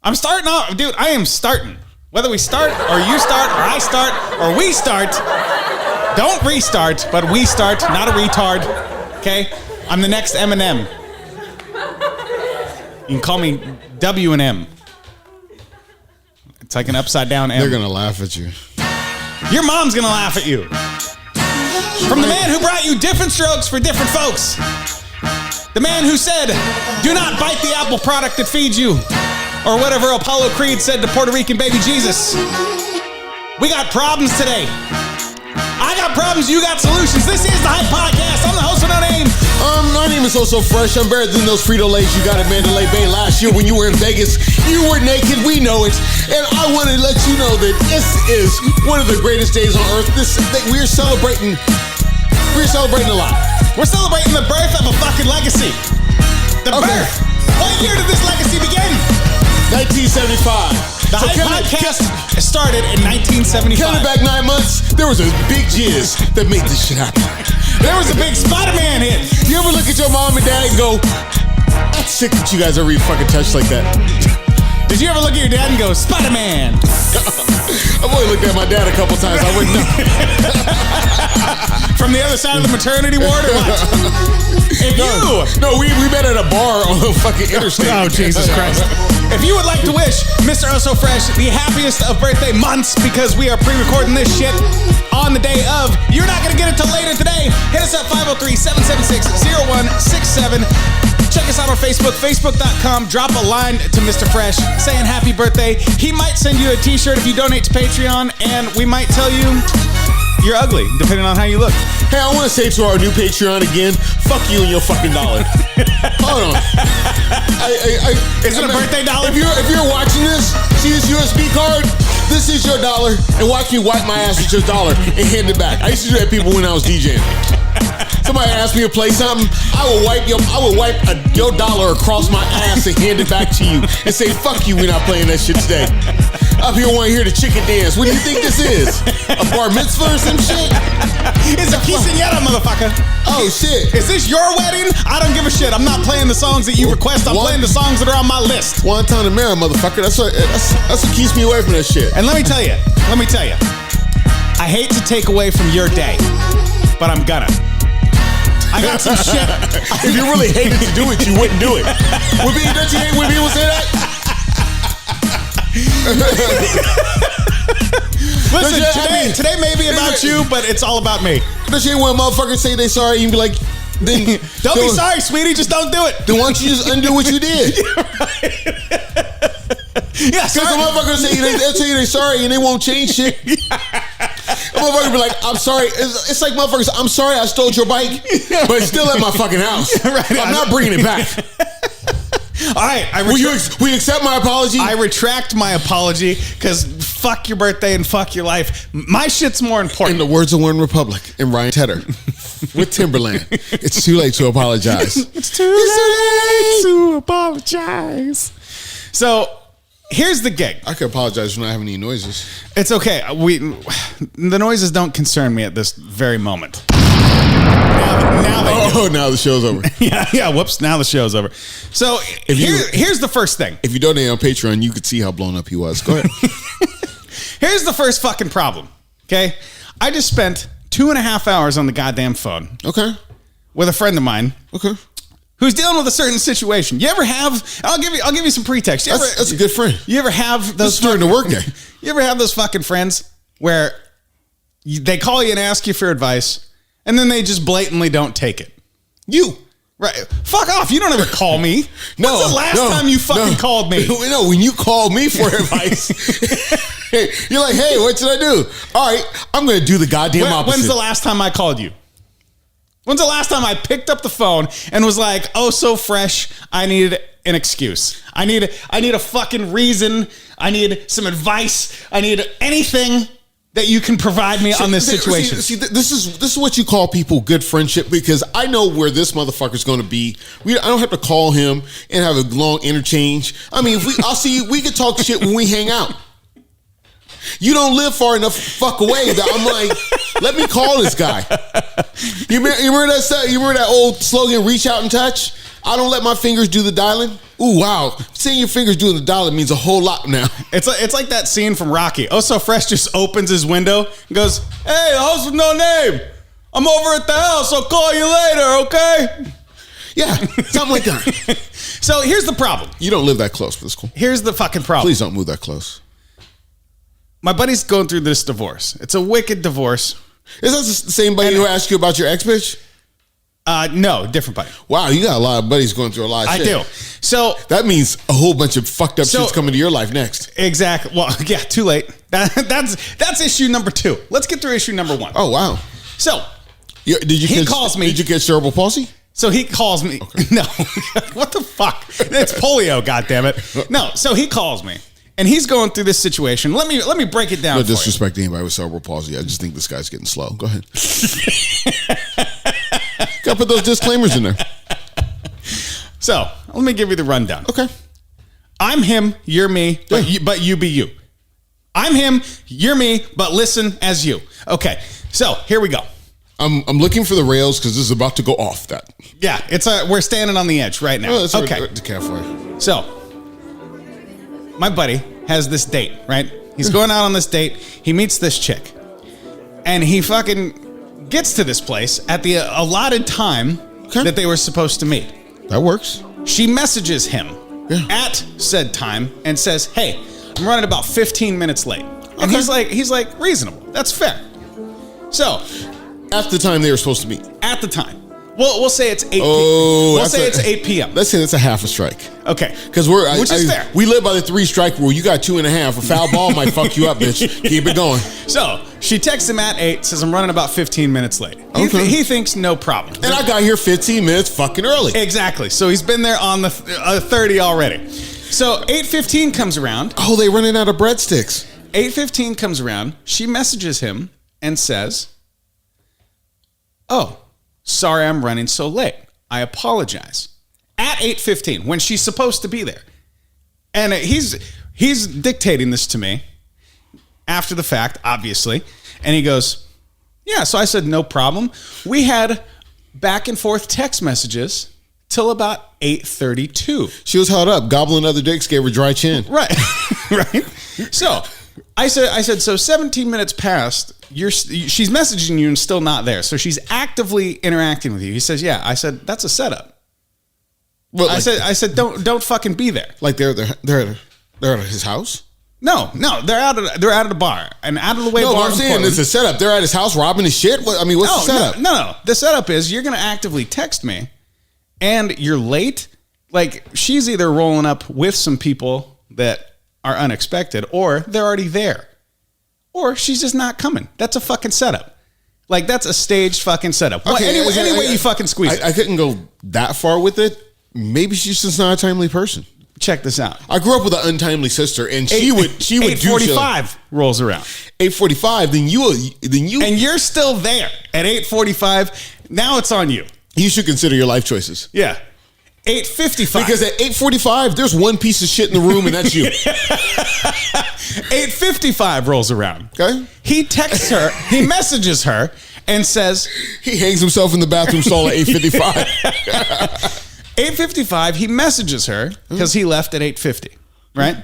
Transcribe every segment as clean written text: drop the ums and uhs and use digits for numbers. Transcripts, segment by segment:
I'm starting off, dude. I am starting. Whether we start or you start or I start or we start, don't restart, but we start, not a retard. Okay? I'm the next Eminem. You can call me W and M. It's like an upside down M. They're gonna laugh at you. Your mom's gonna laugh at you. From the man who brought you different strokes for different folks. The man who said, do not bite the Apple product that feeds you. Or whatever Apollo Creed said to Puerto Rican baby Jesus. We got problems today. I got problems, you got solutions. This is the Hype Podcast. I'm the host with no name. My name is So Fresh. I'm better than those Frito-Lays you got at Mandalay Bay last year when you were in Vegas. You were naked, we know it. And I want to let you know that this is one of the greatest days on earth. We're celebrating a lot. We're celebrating the birth of a fucking legacy. The birth. What year did this legacy begin? 1975. The Hype Podcast started in 1975. Counting back 9 months, there was a big jizz that made this shit happen. There was a big Spider-Man hit. You ever look at your mom and dad and go, that's sick that you guys ever fucking touched like that? Did you ever look at your dad and go, Spider-Man? I've only looked at my dad a couple times. I wouldn't know. From the other side of the maternity ward or what? No, we met at a bar on the fucking interstate. Oh, Jesus Christ. If you would like to wish Mr. Oh So Fresh the happiest of birthday months because we are pre-recording this shit on the day of, you're not going to get it till later today. Hit us up 503-776-0167. Check us out on Facebook, facebook.com. Drop a line to Mr. Fresh saying happy birthday. He might send you a t-shirt if you donate to Patreon, and we might tell you you're ugly, depending on how you look. Hey, I want to say to our new Patreon again, fuck you and your fucking dollar. Hold on. Is it a birthday dollar? If you're watching this, see this USB card? This is your dollar, and watch me wipe my ass with your dollar and hand it back. I used to do that to people when I was DJing. Somebody asked me to play something, I will wipe your dollar across my ass and hand it back to you and say, fuck you, we're not playing that shit today. Up here want to hear the chicken dance. What do you think this is? A bar mitzvah or some shit? It's a quinceañera, motherfucker. Oh, shit. Is this your wedding? I don't give a shit. I'm not playing the songs that you request. I'm playing the songs that are on my list. Guantanamera, motherfucker. That's what keeps me away from that shit. And let me tell you, I hate to take away from your day, but I'm gonna. I got some shit. If you really hated to do it, you wouldn't do it. Don't you hate when people say that? Listen, today may be about you, but it's all about me. Don't you hate when motherfuckers say they sorry and be like, then don't be sorry, sweetie, just don't do it. Then why don't you just undo what you did? Yeah, because the motherfuckers they'll tell you they're sorry and they won't change shit. A motherfucker be like, I'm sorry. It's like motherfuckers, I'm sorry I stole your bike, but it's still at my fucking house. Right, I'm not bringing it back. All right. Will you accept my apology? I retract my apology because fuck your birthday and fuck your life. My shit's more important. In the words of One Republic and Ryan Tedder with Timberland, it's too late to apologize. It's too late to apologize. So here's the gig. I could apologize for not having any noises. It's okay. The noises don't concern me at this very moment. Now the show's over. Yeah. Whoops. Now the show's over. So here's the first thing. If you donate on Patreon, you could see how blown up he was. Go ahead. Here's the first fucking problem. Okay. I just spent 2.5 hours on the goddamn phone. Okay. With a friend of mine. Okay. Who's dealing with a certain situation. You ever have, I'll give you some pretext. That's a good friend. You ever have those during the workday? You ever have those fucking friends where they call you and ask you for advice and then they just blatantly don't take it? You. Right. Fuck off. You don't ever call me. No. When's the last time you fucking called me? No, when you called me for advice, you're like, hey, what should I do? All right, I'm going to do the goddamn opposite. When's the last time I called you? When's the last time I picked up the phone and was like, oh, so fresh, I needed an excuse. I need a fucking reason. I need some advice. I need anything that you can provide me on this situation. See, this is what you call people good friendship, because I know where this motherfucker's going to be. I don't have to call him and have a long interchange. I mean, I'll see you. We can talk shit when we hang out. You don't live far enough fuck away that I'm like, let me call this guy. You remember that old slogan, reach out and touch? I don't let my fingers do the dialing. Ooh, wow. Seeing your fingers doing the dialing means a whole lot now. It's like that scene from Rocky. Oh So Fresh just opens his window and goes, "Hey, house with no name. I'm over at the house. I'll call you later, okay?" Yeah, something like that. So here's the problem. You don't live that close, but it's cool. Here's the fucking problem. Please don't move that close. My buddy's going through this divorce. It's a wicked divorce. Is that the same buddy who asked you about your ex bitch? No, different buddy. Wow, you got a lot of buddies going through a lot of shit. I do. So that means a whole bunch of fucked up shit's coming to your life next. Exactly. Well, yeah, too late. That's issue number 2. Let's get through issue number 1. Oh, wow. So he calls me. Did you get cerebral palsy? So he calls me. Okay. No, what the fuck? It's polio. Goddammit. No. So he calls me, and he's going through this situation. Let me break it down. No disrespect to anybody with cerebral palsy. I just think this guy's getting slow. Go ahead. Gotta put those disclaimers in there. So let me give you the rundown. Okay. I'm him. You're me. But you be you. I'm him. You're me. But listen as you. Okay. So here we go. I'm looking for the rails because this is about to go off that. Yeah, we're standing on the edge right now. Oh, that's okay. The cafe. So, my buddy has this date, right? He's going out on this date. He meets this chick. And he fucking gets to this place at the allotted time that they were supposed to meet. That works. She messages him at said time and says, "Hey, I'm running about 15 minutes late." And he's like, reasonable. That's fair. So, at the time they were supposed to meet. At the time. Well, we'll say it's 8 p.m. It's 8 p.m. Let's say that's a half a strike. Okay. Because which is fair. We live by the 3 strike rule. You got 2.5. A foul ball might fuck you up, bitch. Keep it going. So she texts him at 8, says, "I'm running about 15 minutes late." Okay. He thinks no problem. And I got here 15 minutes fucking early. Exactly. So he's been there on the 30 already. So 8:15 comes around. Oh, they running out of breadsticks. 8:15 comes around. She messages him and says, "Oh, sorry I'm running so late. I apologize." At 8:15, when she's supposed to be there. And he's dictating this to me after the fact, obviously. And he goes, "Yeah." So I said, "No problem." We had back and forth text messages till about 8:32. She was held up. Gobbling other dicks gave her dry chin. Right. Right. So I said, so 17 minutes passed. She's messaging you and still not there. So she's actively interacting with you. He says, "Yeah." I said, "That's a setup." Well, I said, don't fucking be there. Like they're at his house? No, they're out of the bar, and out of the way. No, bar what I'm saying is a setup. They're at his house robbing his shit. What's the setup? No. The setup is you're going to actively text me, and you're late. Like she's either rolling up with some people that are unexpected, or they're already there, or she's just not coming. That's a fucking setup. Like that's a staged fucking setup. Okay, any way you fucking squeeze it. I couldn't go that far with it. Maybe she's just not a timely person. Check this out. I grew up with an untimely sister, and she would 8:45 rolls around. 8:45. Then you and you're still there at 8:45. Now it's on you. You should consider your life choices. Yeah. 8:55. Because at 8:45, there's one piece of shit in the room, and that's you. 8:55 rolls around. Okay. He texts her. He messages her and says he hangs himself in the bathroom stall at 8:55. 8:55, he messages her because he left at 8:50, right?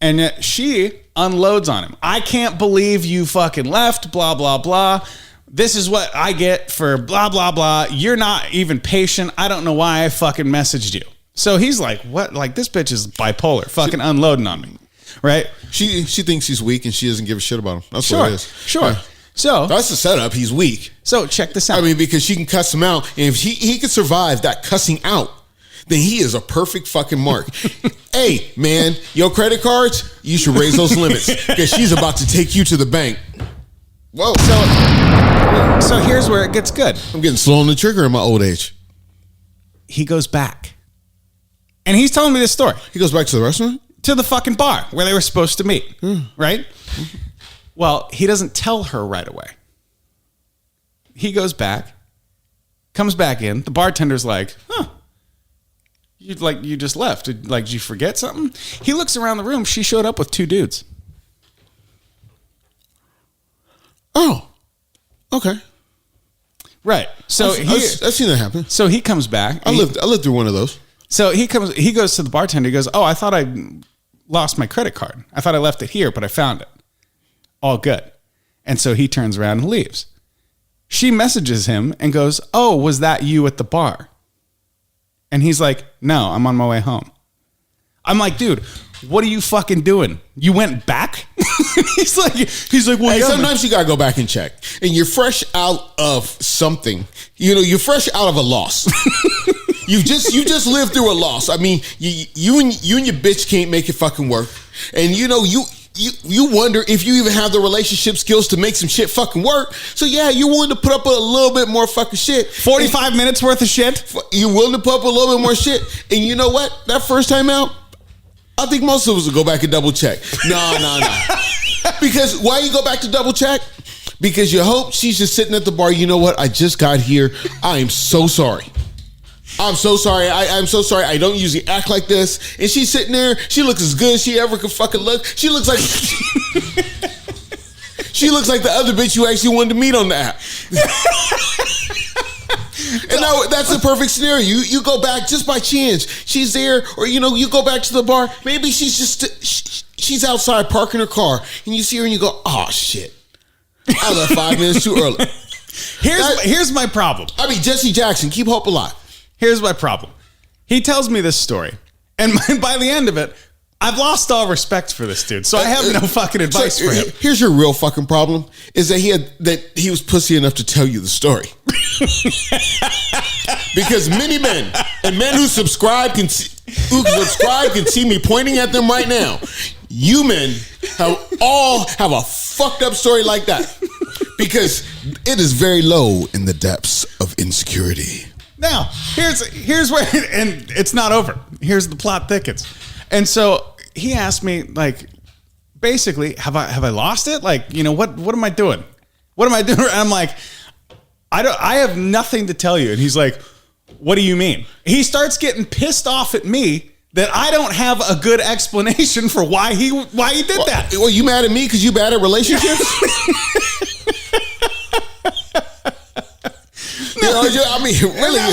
And she unloads on him. "I can't believe you fucking left, blah, blah, blah. This is what I get for blah, blah, blah. You're not even patient. I don't know why I fucking messaged you." So he's like, what? Like, this bitch is bipolar, fucking unloading on me, right? She thinks he's weak and she doesn't give a shit about him. That's what it is. Sure. Yeah. So that's the setup. He's weak. So check this out. I mean, because she can cuss him out. And if he could survive that cussing out, then he is a perfect fucking mark. Hey, man, your credit cards, you should raise those limits because she's about to take you to the bank. Whoa. So here's where it gets good. I'm getting slow on the trigger in my old age. He goes back. And he's telling me this story. He goes back to the restaurant? To the fucking bar where they were supposed to meet. Right? Well, he doesn't tell her right away. He goes back, comes back in. The bartender's like, "Huh. You just left. Did you forget something?" He looks around the room. She showed up with 2 dudes. Oh. Okay. Right. So I've seen that happen. So he comes back. I lived through one of those. So he goes to the bartender. He goes, "Oh, I thought I lost my credit card. I thought I left it here, but I found it. All good." And so he turns around and leaves. She messages him and goes, "Oh, was that you at the bar?" And he's like, "No, I'm on my way home." I'm like, "Dude, what are you fucking doing? You went back?" he's like, "Well, hey, yeah, sometimes you gotta go back and check, and you're fresh out of something. You know, you're fresh out of a loss. you just lived through a loss. I mean, you and your bitch can't make it fucking work, and you know you wonder if you even have the relationship skills to make some shit fucking work. So yeah, you're willing to put up a little bit more fucking shit. 45 minutes worth of shit. You're willing to put up a little bit more shit, and you know what? That first time out, I think most of us will go back and double check. No. Because why you go back to double check? Because you hope she's just sitting at the bar. You know what? I just got here. I am so sorry. I'm so sorry. I'm so sorry. I don't usually act like this. And she's sitting there. She looks as good as she ever could fucking look. She looks like she looks like the other bitch you actually wanted to meet on the app. And now that's the perfect scenario. You go back just by chance. She's there, or you know, you go back to the bar. Maybe she's outside parking her car, and you see her and you go, "Oh shit, I left 5 minutes too early." Here's my problem. I mean, Jesse Jackson, keep hope alive. Here's my problem. He tells me this story, and by the end of it, I've lost all respect for this dude. So I have no fucking advice for him. Here's your real fucking problem: is that he was pussy enough to tell you the story. Because many men and men who subscribe can see me pointing at them right now. You men all have a fucked up story like that, because it is very low in the depths of insecurity. Now, here's where, and it's not over. Here's the plot thickens. And so he asked me, like, basically, have I lost it? Like, you know, what am I doing? What am I doing? And I'm like, I have nothing to tell you. And he's like, what do you mean? He starts getting pissed off at me that I don't have a good explanation for why he did that. Well, you mad at me because you bad at relationships? No, I mean, really. That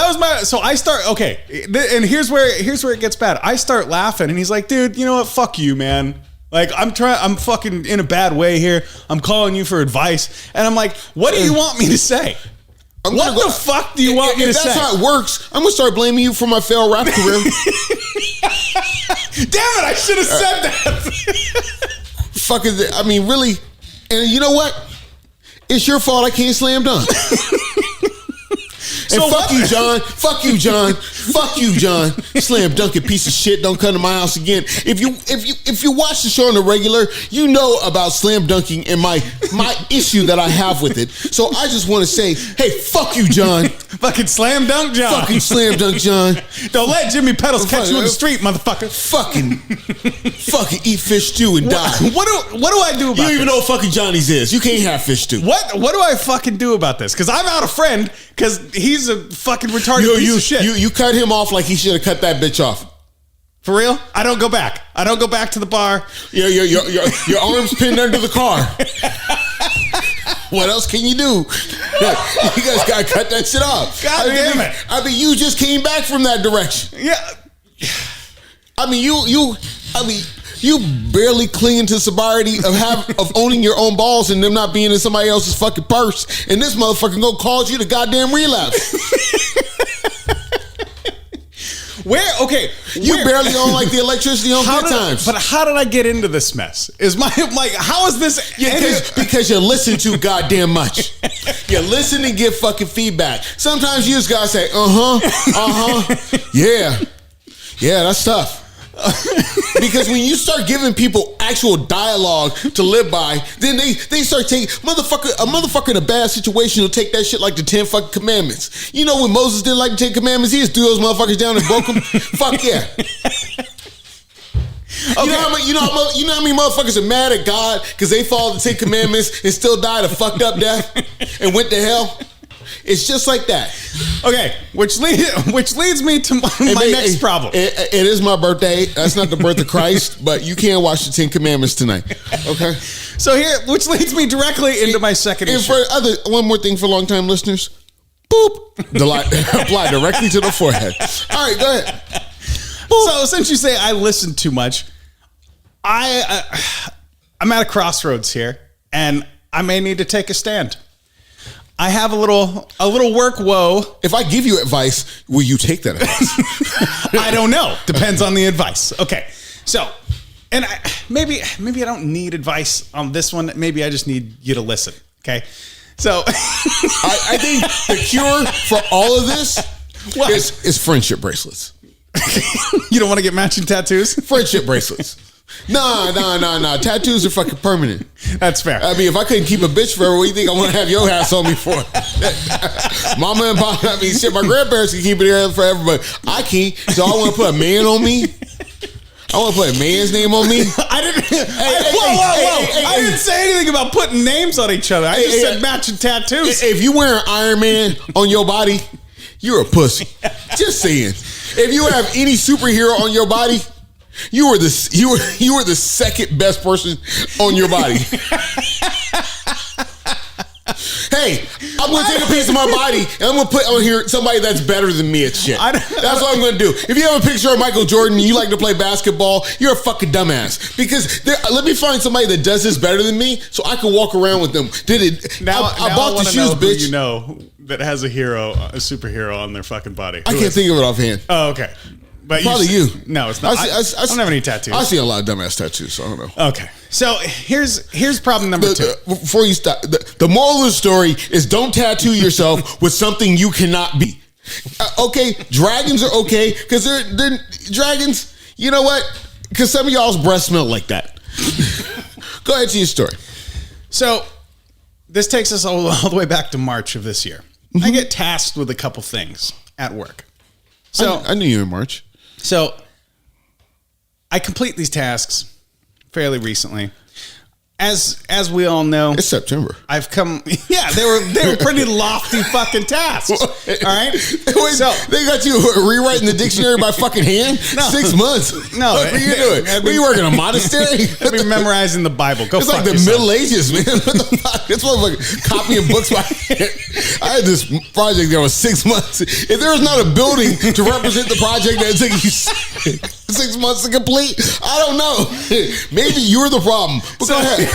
was my. So I start, okay, and here's where it gets bad. I start laughing, and he's like, "Dude, you know what? Fuck you, man. Like, I'm fucking in a bad way here. I'm calling you for advice." And I'm like, "What do you want me to say? What the fuck do you want me to say?" If that's how it works, I'm gonna start blaming you for my failed rap career. Damn it! I should have said that. Fucking, I mean, really. And you know what? It's your fault I can't slam dunk. And so fuck you, John. Fuck you, John. Fuck you, John. Slam dunking piece of shit. Don't come to my house again. If you watch the show on the regular, you know about slam dunking and my issue that I have with it. So I just want to say, hey, fuck you, John. Fucking slam dunk, John. Fucking slam dunk, John. Don't let Jimmy Petals catch you in the street, motherfucker. Fucking eat fish stew and die. What do I do about this? You don't even know what fucking Johnny's is. You can't have fish stew. What do I fucking do about this? Because I'm out a friend because he's a fucking retarded piece of shit. You cut him off like he should have cut that bitch off. For real? I don't go back. I don't go back to the bar. Your arms pinned under the car. What else can you do? You guys gotta cut that shit off. God damn it. I mean, you just came back from that direction. Yeah. I mean, you barely clinging to sobriety of owning your own balls and them not being in somebody else's fucking purse. And this motherfucker gonna cause you the goddamn relapse. You barely own like the electricity on good times. But how did I get into this mess? How is this? Because you listen too goddamn much. You listen and get fucking feedback. Sometimes you just gotta say, yeah, that's tough. Because when you start giving people actual dialogue to live by, then they start taking a motherfucker in a bad situation will take that shit like the 10 fucking commandments. You know when Moses didn't like the 10 commandments, he just threw those motherfuckers down and broke them. Fuck yeah. Okay. You know how many motherfuckers are mad at God because they followed the 10 commandments and still died a fucked up death and went to hell? It's just like that. Okay, which leads me to my next problem. It is my birthday. That's not the birth of Christ, but you can't watch the 10 Commandments tonight. Okay. So which leads me directly into my second issue. And for one more thing for long-time listeners, boop, apply directly to the forehead. All right, go ahead. Boop. So since you say I listen too much, I'm at a crossroads here, and I may need to take a stand. I have a little work woe. If I give you advice, will you take that advice? I don't know. Depends on the advice. Okay. So, and maybe I don't need advice on this one. Maybe I just need you to listen. Okay. So I think the cure for all of this is friendship bracelets. You don't want to get matching tattoos? Friendship bracelets. Nah. Tattoos are fucking permanent. That's fair. I mean, if I couldn't keep a bitch forever, what do you think I want to have your ass on me for? Mama and Papa, I mean, shit, my grandparents can keep it here forever, but I can't. So I want to put a man on me. I want to put a man's name on me. I didn't say anything about putting names on each other. I just said matching tattoos. If you wear an Iron Man on your body, you're a pussy. Just saying. If you have any superhero on your body, you were the second best person on your body. Hey, I'm going to take a piece of my body and I'm going to put on here somebody that's better than me at shit. That's what I'm going to do. If you have a picture of Michael Jordan and you like to play basketball, you're a fucking dumbass. Because let me find somebody that does this better than me so I can walk around with them. I bought the shoes, bitch. You know that has a superhero on their fucking body. I can't think of it offhand. Oh, okay. But probably you. No, it's not. I don't have any tattoos. I see a lot of dumbass tattoos, so I don't know. Okay. So here's problem number two. Before you stop, the moral of the story is don't tattoo yourself with something you cannot be. Okay, dragons are okay because they're dragons. You know what? Because some of y'all's breath smell like that. Go ahead to your story. So this takes us all the way back to March of this year. Mm-hmm. I get tasked with a couple things at work. So I knew you in March. So I complete these tasks fairly recently. As we all know, it's September. I've come. Yeah, they were pretty lofty fucking tasks. All right. Wait, so they got you rewriting the dictionary by fucking hand. No, 6 months. No, what are you doing? Are you working in a monastery? I've been memorizing the Bible. Go. It's fuck like the yourself. Middle Ages, man. What the fuck? It's like copying books by hand. I had this project that was 6 months. If there was not a building to represent the project that took you 6 months to complete, I don't know. Maybe you're the problem. But go ahead.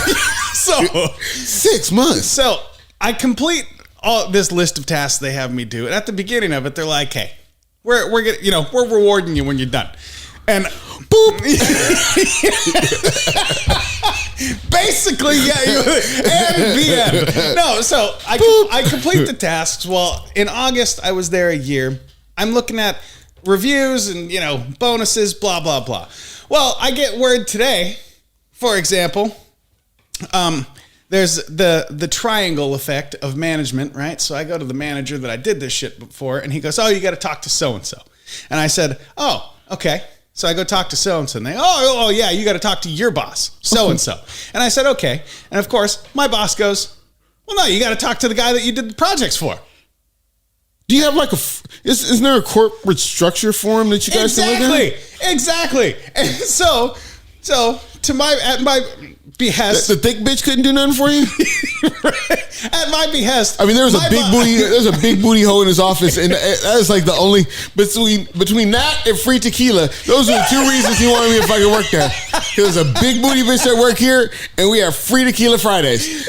So 6 months. So I complete all this list of tasks they have me do, and at the beginning of it, they're like, "Hey, we're rewarding you when you're done," and boop. Basically, yeah, and the end. No, so I complete the tasks. Well, in August, I was there a year. I'm looking at reviews and bonuses, blah blah blah. Well, I get word today, for example. There's the triangle effect of management, right? So I go to the manager that I did this shit before, and he goes, "Oh, you got to talk to so-and-so." And I said, "Oh, okay." So I go talk to so-and-so, and they, oh yeah, you got to talk to your boss, so-and-so. And I said, "Okay." And of course, my boss goes, "Well, no, you got to talk to the guy that you did the projects for." Do you have like isn't there a corporate structure for him that you guys can look at? Exactly. And so at my behest, the thick bitch couldn't do nothing for you. At my behest, I mean, there's a big booty hole in his office, and that is like the only between that and free tequila. Those are the two reasons he wanted me to fucking work there. There's a big booty bitch that work here, and we have free tequila Fridays.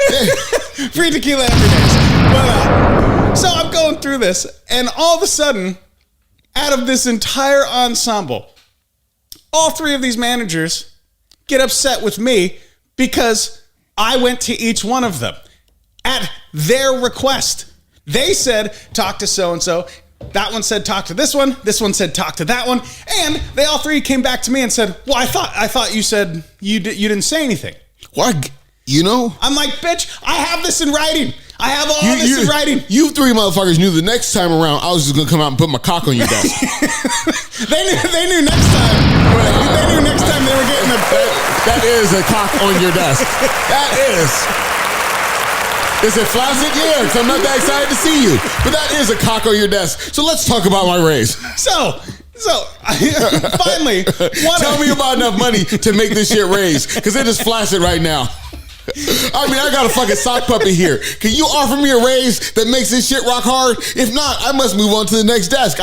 Free tequila every day. But so I'm going through this, and all of a sudden, out of this entire ensemble, all three of these managers get upset with me because I went to each one of them at their request. They said, "Talk to so-and-so." That one said, "Talk to this one." This one said, "Talk to that one." And they all three came back to me and said, "Well, I thought you said you didn't say anything." What? I'm like, bitch, I have this in writing. I have all this in writing. You three motherfuckers knew the next time around I was just gonna come out and put my cock on your desk. They knew next time. They knew next time they were getting that is a cock on your desk. That is. Is it flaccid? Yeah, because I'm not that excited to see you. But that is a cock on your desk. So let's talk about my raise. So finally, tell me about enough money to make this shit raise, because it is flaccid right now. I mean, I got a fucking sock puppet here. Can you offer me a raise that makes this shit rock hard? If not, I must move on to the next desk.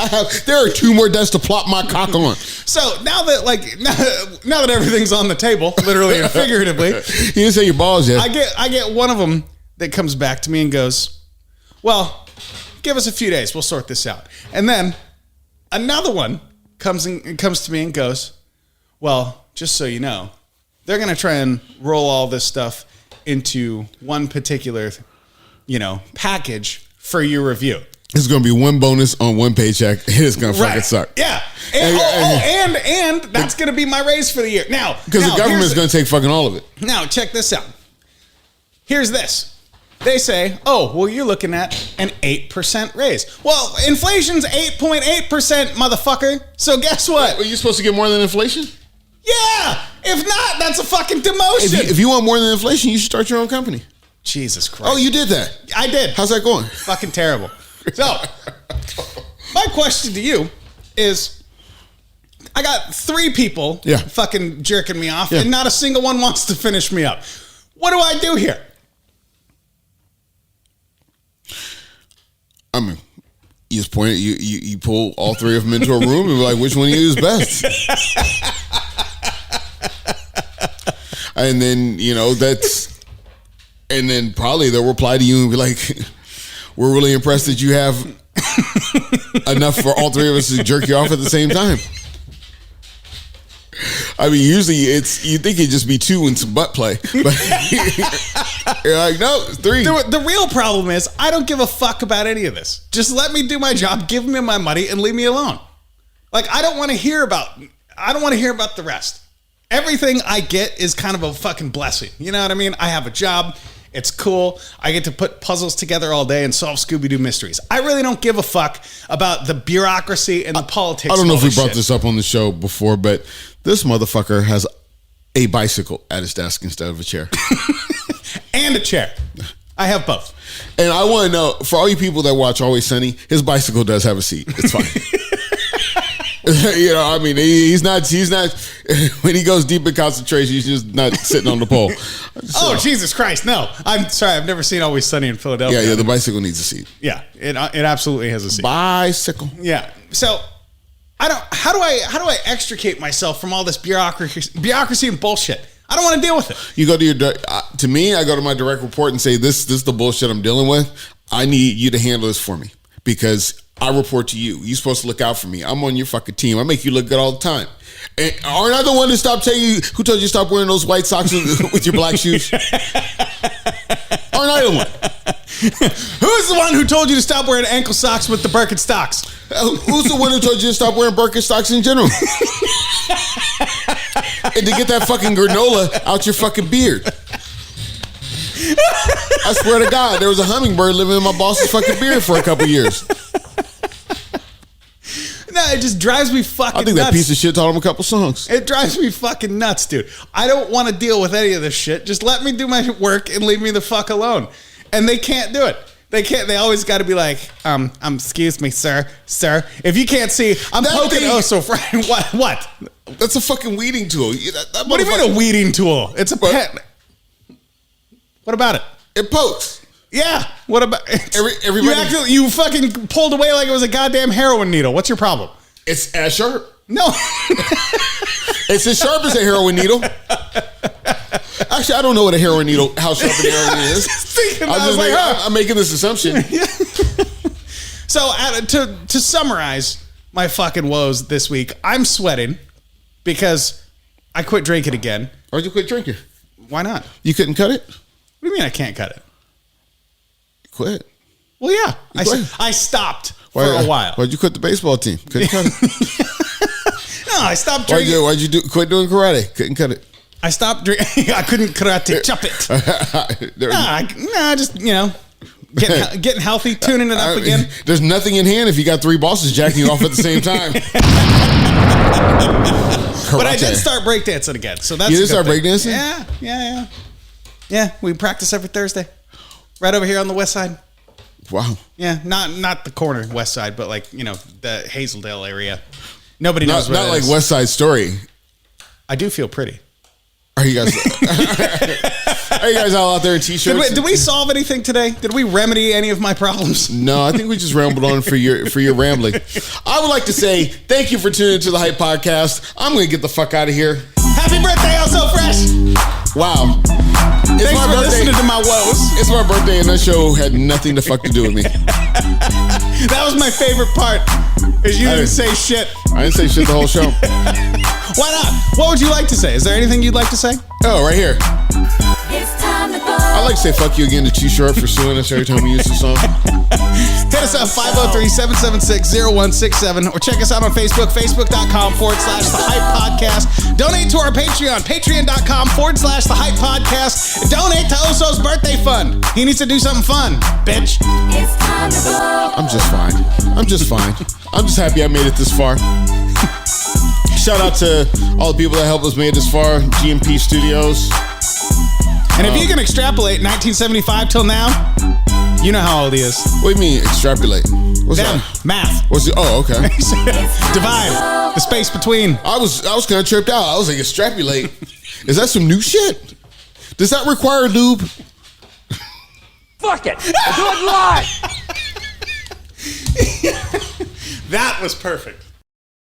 There are 2 more desks to plop my cock on. So now that everything's on the table, literally and figuratively, you didn't say your balls yet. I get one of them that comes back to me and goes, "Well, give us a few days. We'll sort this out." And then another one comes to me and goes, "Well, just so you know, they're going to try and roll all this stuff into one particular, package for your review. It's going to be one bonus on one paycheck. It's going to fucking suck." Yeah. And that's going to be my raise for the year. Now, because the government's going to take fucking all of it. Now, check this out. Here's this. They say, "Oh, well, you're looking at an 8% raise." Well, inflation's 8.8%, motherfucker. So guess what? Are you supposed to get more than inflation? Yeah. If not, that's a fucking demotion. If you want more than inflation, you should start your own company. Jesus Christ. Oh, you did that? I did. How's that going? Fucking terrible. So, my question to you is, I got 3 people fucking jerking me off, and not a single one wants to finish me up. What do I do here? I mean, you just point it, you pull all 3 of them into a room and be like, which one of you is best? And then, and then probably they'll reply to you and be like, "We're really impressed that you have enough for all 3 of us to jerk you off at the same time." I mean, usually you think it'd just be 2 and some butt play, but you're like, no, it's 3. The real problem is I don't give a fuck about any of this. Just let me do my job, give me my money, and leave me alone. Like, I don't want to hear about the rest. Everything I get is kind of a fucking blessing. You know what I mean? I have a job. It's cool. I get to put puzzles together all day and solve Scooby-Doo mysteries. I really don't give a fuck about the bureaucracy and the politics. I don't know if we brought this up on the show before, but this motherfucker has a bicycle at his desk instead of a chair. And a chair. I have both. And I want to know, for all you people that watch Always Sunny, his bicycle does have a seat. It's fine. I mean, he's not, when he goes deep in concentration, he's just not sitting on the pole. Oh, Jesus Christ. No, I'm sorry. I've never seen Always Sunny in Philadelphia. Yeah, the bicycle needs a seat. Yeah, it absolutely has a seat. Bicycle. Yeah. So how do I extricate myself from all this bureaucracy and bullshit? I don't want to deal with it. You go to to me, I go to my direct report and say, this is the bullshit I'm dealing with. I need you to handle this for me, because I report to you. You're supposed to look out for me. I'm on your fucking team. I make you look good all the time. And aren't I the one who told you to stop wearing those white socks with your black shoes? Aren't I the one? Who's the one who told you to stop wearing ankle socks with the Birkenstocks? Who's the one who told you to stop wearing Birkenstocks in general? And to get that fucking granola out your fucking beard. I swear to God, there was a hummingbird living in my boss's fucking beard for a couple years. No, it just drives me fucking nuts. I think that piece of shit taught him a couple songs. It drives me fucking nuts, dude. I don't want to deal with any of this shit. Just let me do my work and leave me the fuck alone. And they can't do it. They can't. They always got to be like, excuse me, sir. If you can't see, I'm poking. So Frank, what? That's a fucking weeding tool. What do you mean a weeding tool? It's a pen. What about it? It pokes. Yeah. What about everybody? You fucking pulled away like it was a goddamn heroin needle. What's your problem? It's as sharp. No. It's as sharp as a heroin needle. Actually, I don't know what a heroin needle, how sharp a heroin needle is. I'm making this assumption. So to summarize my fucking woes this week, I'm sweating because I quit drinking again. Why'd you quit drinking? Why not? You couldn't cut it? What do you mean I can't cut it? Quit. Well, yeah. I stopped for a while. Why'd you quit the baseball team? Couldn't cut it. No, I stopped drinking. Why'd you quit doing karate? Couldn't cut it. I stopped drinking. I couldn't karate chop it. Just, getting healthy, tuning it up again. There's nothing in hand if you got 3 bosses jacking you off at the same time. But I did start breakdancing again. So that's you did start breakdancing? Yeah. We practice every Thursday. Right over here on the west side. Wow. Yeah, not the corner west side, but like, you know, the Hazeldale area. Nobody knows where Not that like is. West Side Story. I do feel pretty. Are you guys Are you guys all out there in t-shirts? Did we solve anything today? Did we remedy any of my problems? No, I think we just rambled on for your rambling. I would like to say thank you for tuning into the Hype Podcast. I'm going to get the fuck out of here. Happy birthday, Oh So Fresh. Wow. Thanks for listening to my woes. It's my birthday, and that show had nothing to fuck to do with me. That was my favorite part, is you didn't say shit. I didn't say shit the whole show. Why not? What would you like to say? Is there anything you'd like to say? Oh, right here. It's time to go. I'd like to say fuck you again to T-Shirt for suing us every time we use the song. Hit us up 503-776-0167 or check us out on Facebook, facebook.com/The Hype Podcast. Donate to our Patreon, patreon.com/The Hype Podcast. And donate to Oso's birthday fund. He needs to do something fun, bitch. It's time to go. I'm just fine. I'm just happy I made it this far. Shout out to all the people that helped us make it this far. GMP Studios. And if you can extrapolate 1975 till now, you know how old he is. What do you mean extrapolate? What's Damn, that? math. What's it? Oh, okay. Divide the space between. I was kind of tripped out. I was like, extrapolate. Is that some new shit? Does that require lube? Fuck it. Do it live. That was perfect.